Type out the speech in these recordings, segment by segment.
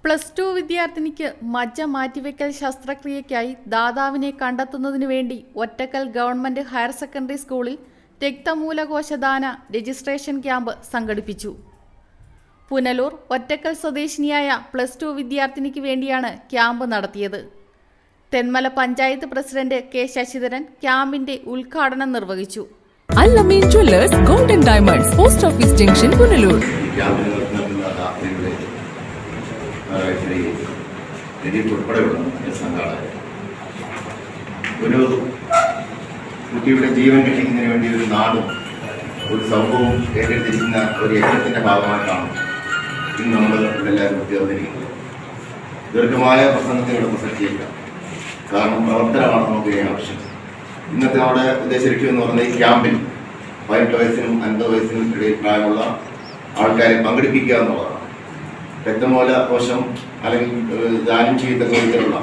+2 വിദ്യാർത്ഥിനിക്ക് മജ്ജ മാറ്റിവെക്കൽ ശസ്ത്രക്രിയയ്ക്കായി ദാതാവിനെ കണ്ടെത്തുന്നതിനു വേണ്ടി ഒറ്റക്കൽ ഗവൺമെന്റ് ഹയർ സെക്കൻഡറി സ്കൂളിൽ രക്തമൂലകോശദാന രജിസ്ട്രേഷൻ ക്യാമ്പ് സംഘടിപ്പിച്ചു. പുനലൂർ ഒറ്റക്കൽ സ്വദേശിനിയായ +2 വിദ്യാർത്ഥിനിക്ക് വേണ്ടിയാണ് ക്യാമ്പ് നടത്തിയത്. തെന്മല പഞ്ചായത്ത് പ്രസിഡന്റ് കെ ശശിധരൻ ക്യാമ്പിന്റെ ഉദ്ഘാടനം നിർവഹിച്ചു. Al-Ameen jewellers golden diamonds, post office junction, Punalur. ഒരു കുട്ടിയുടെ ജീവൻ രക്ഷിക്കുന്നതിന് വേണ്ടി ഒരു നാടും ഒരു സമൂഹവും ഏറ്റെടുത്തിരിക്കുന്ന ഒരു യജ്ഞത്തിന്റെ ഭാഗമായിട്ടാണ് ഇന്ന് നമ്മൾ ഇവിടെ എല്ലാവരും ഉയർന്നിരിക്കുന്നത്. ദീർഘമായ പ്രസംഗത്തെ ഇവിടെ പ്രസക്തിയില്ല, കാരണം പ്രവർത്തനമാണ് നമുക്ക് ആവശ്യം. ഇന്നത്തെ നമ്മുടെ ഉദ്ദേശലക്ഷ്യം എന്ന് പറയുന്നത് ഈ ക്യാമ്പിൽ 18 വയസ്സിനും 50 വയസ്സിനും ഇടയിൽ പ്രായമുള്ള ആൾക്കാരെ പങ്കെടുപ്പിക്കുക എന്നുള്ളതാണ്. രക്തമൂലകോശം അല്ലെങ്കിൽ ദാനം ചെയ്യത്തക്ക വിധത്തിലുള്ള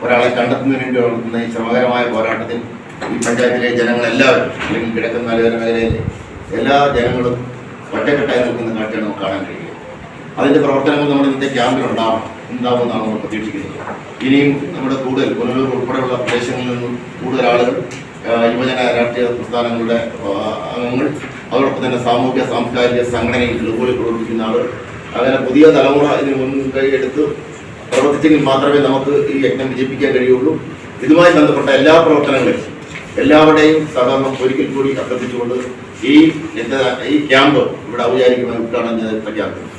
ഒരാളെ കണ്ടെത്തുന്നതിന് വേണ്ടി നടത്തുന്ന ഈ ശ്രമകരമായ പോരാട്ടത്തിൽ ഈ പഞ്ചായത്തിലെ ജനങ്ങളെല്ലാവരും, അല്ലെങ്കിൽ കിഴക്കൻ മലയോര മേഖലയിലെ എല്ലാ ജനങ്ങളും ഒറ്റക്കെട്ടായി നിൽക്കുന്ന കാഴ്ചയാണ് നമുക്ക് കാണാൻ കഴിയുക. അതിൻ്റെ പ്രവർത്തനങ്ങൾ നമ്മുടെ ഇന്നത്തെ ക്യാമ്പിൽ ഉണ്ടാവുമെന്നാണ് നമ്മൾ പ്രതീക്ഷിക്കുന്നത്. ഇനിയും നമ്മുടെ കൂടുതൽ പുനലൂർ ഉൾപ്പെടെയുള്ള പ്രദേശങ്ങളിൽ നിന്നും കൂടുതൽ ആളുകൾ, യുവജന രാഷ്ട്രീയ പ്രസ്ഥാനങ്ങളുടെ അംഗങ്ങൾ, അതോടൊപ്പം തന്നെ സാമൂഹ്യ സാംസ്കാരിക സംഘടനയിൽ ഇതുപോലെ പ്രവർത്തിക്കുന്ന ആളുകൾ, അങ്ങനെ പുതിയ തലമുറ ഇതിന് മുൻകൈ എടുത്ത് പ്രവർത്തിച്ചെങ്കിൽ മാത്രമേ നമുക്ക് ഈ യജ്ഞം വിജയിപ്പിക്കാൻ കഴിയുള്ളൂ. ഇതുമായി ബന്ധപ്പെട്ട എല്ലാ പ്രവർത്തനങ്ങളും എല്ലാവരുടെയും സഹകരണം ഒരിക്കൽ കൂടി അഭ്യർത്ഥിച്ചുകൊണ്ട് ഈ ക്യാമ്പ് ഇവിടെ ഔപചാരികമായി ഉദ്ഘാടനം ചെയ്ത് പ്രഖ്യാപിക്കുന്നു.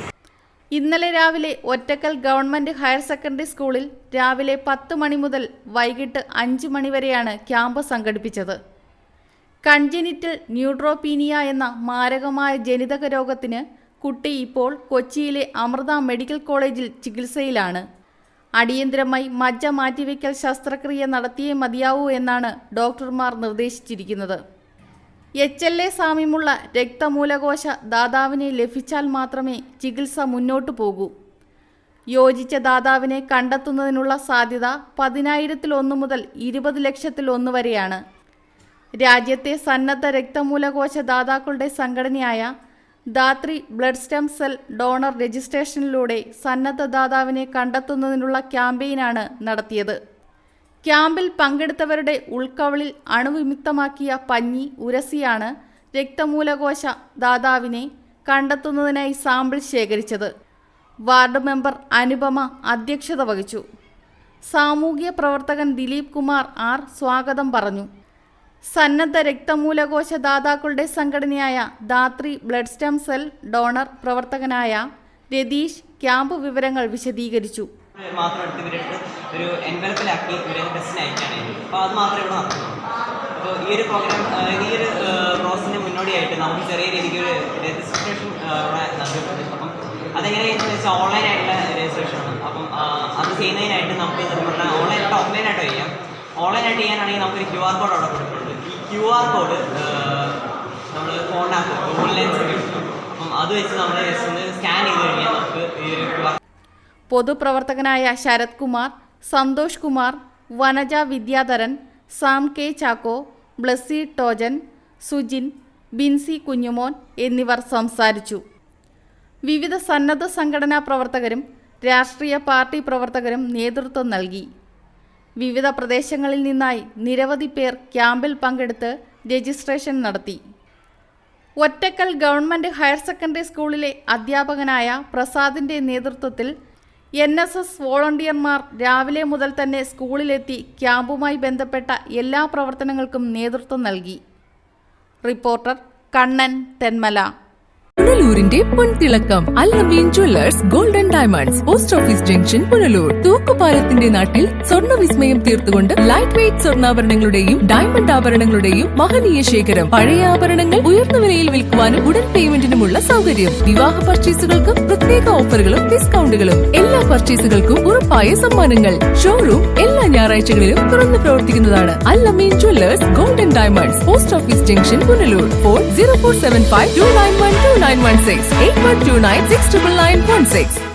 ഇന്നലെ രാവിലെ ഒറ്റക്കൽ ഗവൺമെന്റ് ഹയർ സെക്കൻഡറി സ്കൂളിൽ രാവിലെ 10 മണി മുതൽ വൈകിട്ട് 5 മണി വരെയാണ് ക്യാമ്പ് സംഘടിപ്പിച്ചത്. കൺജനിറ്റൽ ന്യൂട്രോപീനിയ എന്ന മാരകമായ ജനിതക രോഗത്തിന് കുട്ടി ഇപ്പോൾ കൊച്ചിയിലെ അമൃത മെഡിക്കൽ കോളേജിൽ ചികിത്സയിലാണ്. അടിയന്തരമായി മജ്ജ മാറ്റിവെക്കൽ ശസ്ത്രക്രിയ നടത്തിയേ മതിയാവൂ എന്നാണ് ഡോക്ടർമാർ നിർദ്ദേശിച്ചിരിക്കുന്നത്. HLA സാമ്യമുള്ള രക്തമൂലകോശ ദാതാവിനെ ലഭിച്ചാൽ മാത്രമേ ചികിത്സ മുന്നോട്ടു പോകൂ. യോജിച്ച ദാതാവിനെ കണ്ടെത്തുന്നതിനുള്ള സാധ്യത 10,000-1 മുതൽ 20,00,000-1 വരെയാണ്. രാജ്യത്തെ സന്നദ്ധ രക്തമൂലകോശ ദാതാക്കളുടെ സംഘടനയായ Dhathri blood stem cell donor രജിസ്ട്രേഷനിലൂടെ സന്നദ്ധ ദാതാവിനെ കണ്ടെത്തുന്നതിനുള്ള ക്യാമ്പയിനാണ് നടത്തിയത്. ക്യാമ്പിൽ പങ്കെടുത്തവരുടെ ഉൾക്കവളിൽ അണുവിമുക്തമാക്കിയ പഞ്ഞി ഉരസിയാണ് രക്തമൂലകോശ ദാതാവിനെ കണ്ടെത്തുന്നതിനായി സാമ്പിൾ ശേഖരിച്ചത്. വാർഡ് മെമ്പർ അനുപമ അധ്യക്ഷത വഹിച്ചു. സാമൂഹ്യ പ്രവർത്തകൻ ദിലീപ് കുമാർ ആർ സ്വാഗതം പറഞ്ഞു. സന്നദ്ധ രക്തമൂലകോശ ദാതാക്കളുടെ സംഘടനയായ Dhathri blood stem cell donor പ്രവർത്തകനായ രതീഷ് ക്യാമ്പ് വിവരങ്ങൾ വിശദീകരിച്ചു. മാത്രം എടുത്തിട്ട് ഒരു എൻവലപ്പിലാക്കി ഒരു ടെസ്റ്റിന് അയക്കാണ്. അപ്പോൾ അത് മാത്രമേ ഇവിടെ നടത്തുള്ളൂ. അപ്പോൾ ഈ ഒരു പ്രോഗ്രാം, ഈ ഒരു പ്രോസസ്സിന് മുന്നോടിയായിട്ട് നമുക്ക് ചെറിയ രീതിക്ക് ഒരു രജിസ്ട്രേഷൻ ഇവിടെ നൽകുന്നുണ്ട്. അപ്പം അതെങ്ങനെയാണെന്ന് വെച്ചാൽ ഓൺലൈനായിട്ടുള്ള രജിസ്ട്രേഷനാണ്. അപ്പം അത് ചെയ്യുന്നതിനായിട്ട് നമുക്ക് ഓൺലൈനായിട്ട് ഓഫ്ലൈനായിട്ട് ചെയ്യാം. ഓൺലൈനായിട്ട് ചെയ്യാനാണെങ്കിൽ നമുക്കൊരു QR കോഡ് അവിടെ കൊടുക്കുന്നുണ്ട്. ഈ QR കോഡ് നമ്മൾ ഫോണിനകത്ത് ഗൂഗിൾ ലെൻസ് കിട്ടും. അപ്പം അത് വെച്ച് നമ്മൾ ജസ്റ്റ് സ്കാൻ ചെയ്ത് കഴിഞ്ഞാൽ നമുക്ക് ഈ ഒരു QR പൊതുപ്രവർത്തകനായ ശരത് കുമാർ, സന്തോഷ് കുമാർ, വനജ വിദ്യാധരൻ, സാം കെ ചാക്കോ, ബ്ലസ്സി ടോജൻ, സുജിൻ, ബിൻസി കുഞ്ഞുമോൻ എന്നിവർ സംസാരിച്ചു. വിവിധ സന്നദ്ധ സംഘടനാ പ്രവർത്തകരും രാഷ്ട്രീയ പാർട്ടി പ്രവർത്തകരും നേതൃത്വം നൽകി. വിവിധ പ്രദേശങ്ങളിൽ നിന്നായി നിരവധി പേർ ക്യാമ്പിൽ പങ്കെടുത്ത് രജിസ്ട്രേഷൻ നടത്തി. ഒറ്റക്കൽ ഗവൺമെന്റ് ഹയർ സെക്കൻഡറി സ്കൂളിലെ അധ്യാപകനായ പ്രസാദിന്റെ നേതൃത്വത്തിൽ NSS വോളണ്ടിയർമാർ രാവിലെ മുതൽ തന്നെ സ്കൂളിലെത്തി ക്യാമ്പുമായി ബന്ധപ്പെട്ട എല്ലാ പ്രവർത്തനങ്ങൾക്കും നേതൃത്വം നൽകി. റിപ്പോർട്ടർ കണ്ണൻ, തെന്മല. പുനലൂരിന്റെ പൊൻതിളക്കം Al-Ameen jewellers golden diamonds, post office junction, Punalur. തൂക്കുപാലത്തിന്റെ നാട്ടിൽ സ്വർണ്ണ വിസ്മയം തീർത്തുകൊണ്ട് ലൈറ്റ് വെയ്റ്റ് സ്വർണ്ണാഭരണങ്ങളുടെയും ഡയമണ്ട് ആഭരണങ്ങളുടെയും മഹനീയ ശേഖരം. പഴയ ആഭരണങ്ങൾ ഉയർന്ന വിലയിൽ വിൽക്കുവാനും ഉടൻ പേയ്മെന്റിനുമുള്ള സൗകര്യം. വിവാഹ പർച്ചേസുകൾക്ക് പ്രത്യേക ഓഫറുകളും ഡിസ്കൗണ്ടുകളും. എല്ലാ പർച്ചേസുകൾക്കും ഉറപ്പായ സമ്മാനങ്ങൾ. ഷോറൂം എല്ലാ ഞായറാഴ്ചകളിലും തുറന്നു പ്രവർത്തിക്കുന്നതാണ്. Al-Ameen jewellers golden diamonds, post office junction, Punalur. Phone 0475 291 2916 8129 69916.